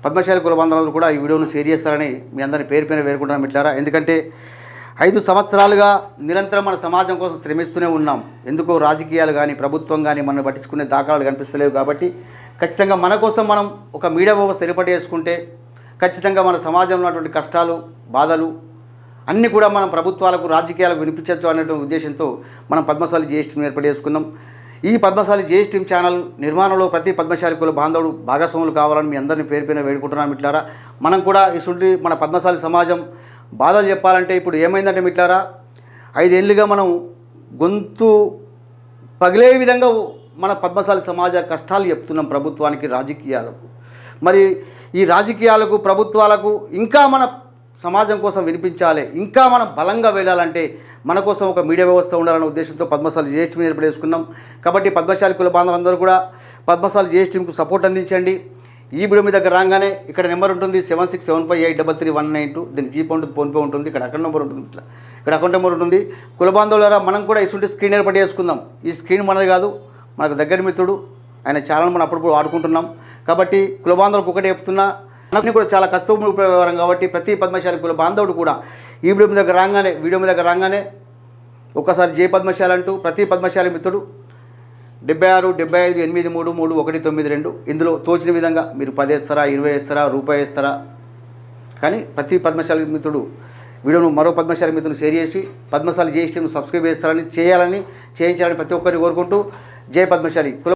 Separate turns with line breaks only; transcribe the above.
పద్మశాలి కుల బాంధవులు కూడా ఈ వీడియోను షేర్ చేస్తారని మీ అందరిని పేరు పేరు వేరుకుంటున్నాం మిట్లారా. ఎందుకంటే 5 సంవత్సరాలుగా నిరంతరం మన సమాజం కోసం శ్రమిస్తూనే ఉన్నాం. ఎందుకో రాజకీయాలు కానీ ప్రభుత్వం కానీ మనం పట్టించుకునే దాఖలాలు కనిపిస్తలేవు. కాబట్టి ఖచ్చితంగా మన కోసం మనం ఒక మీడియా వ్యవస్థ ఏర్పాటు చేసుకుంటే ఖచ్చితంగా మన సమాజంలో ఉన్నటువంటి కష్టాలు బాధలు అన్నీ కూడా మనం ప్రభుత్వాలకు రాజకీయాలకు వినిపించవచ్చు అనేటువంటి ఉద్దేశంతో మనం పద్మశాలి జేఎస్ టీం ఏర్పాటు చేసుకున్నాం. ఈ పద్మశాలి జేఎస్ టీం ఛానల్ నిర్మాణంలో ప్రతి పద్మశాలి కుల బాంధవుడు భాగస్వాములు కావాలని మీ అందరినీ పేరు పైన వేడుకుంటున్నాం మిట్లారా. మనం కూడా ఇటువంటి మన పద్మశాలి సమాజం బాధలు చెప్పాలంటే ఇప్పుడు ఏమైందంటే మిట్లారా, 5 ఏళ్ళుగా మనం గొంతు పగిలే విధంగా మన పద్మశాలి సమాజ కష్టాలు చెప్తున్నాం ప్రభుత్వానికి రాజకీయాలకు. మరి ఈ రాజకీయాలకు ప్రభుత్వాలకు ఇంకా మన సమాజం కోసం వినిపించాలి, ఇంకా మనం బలంగా వెళ్ళాలంటే మన కోసం ఒక మీడియా వ్యవస్థ ఉండాలనే ఉద్దేశంతో పద్మశాలి జేఎస్ టీం ఏర్పాటు చేసుకున్నాం. కాబట్టి పద్మశాలి కుల బాంధవులందరూ కూడా పద్మశాలి జేఎస్ టీంకు సపోర్ట్ అందించండి. ఈ వీడియో మీ దగ్గర రాగానే ఇక్కడ నెంబర్ ఉంటుంది 7675833192. దీనికి జీపే ఉంటుంది, ఫోన్పే ఉంటుంది, ఇక్కడ అకౌంట్ నెంబర్ ఉంటుంది, ఇక్కడ అకౌంట్ నెంబర్ ఉంటుంది. కుల బాంధవులారా మనం కూడా ఇటువంటి స్క్రీన్ ఏర్పాటు చేసుకుందాం. ఈ స్క్రీన్ మనది కాదు, మనకు దగ్గర మిత్రుడు, ఆయన ఛానల్ మనం అప్పుడప్పుడు వాడుకుంటున్నాం. కాబట్టి కుల బాంధవులకు ఒకటే చెప్తున్నా, మనకి కూడా చాలా కష్టమైన వ్యవహారం కాబట్టి ప్రతి పద్మశాలి కుల బాంధవుడు కూడా ఈ వీడియో మీ దగ్గర రాగానే ఒక్కసారి జై పద్మశాలి అంటూ ప్రతి పద్మశాలి మిత్రుడు 76 75 83 3192 ఇందులో తోచిన విధంగా మీరు 10 వేస్తారా, 20 వేస్తారా, రూపాయి వేస్తారా, కానీ ప్రతి పద్మశాలి మిత్రుడు వీడియోను మరో పద్మశాలి మిత్రులు షేర్ చేసి పద్మశాలి జేఎస్ టీంను సబ్స్క్రైబ్ చేయించాలని ప్రతి ఒక్కరిని కోరుకుంటూ జై పద్మశాలి కుల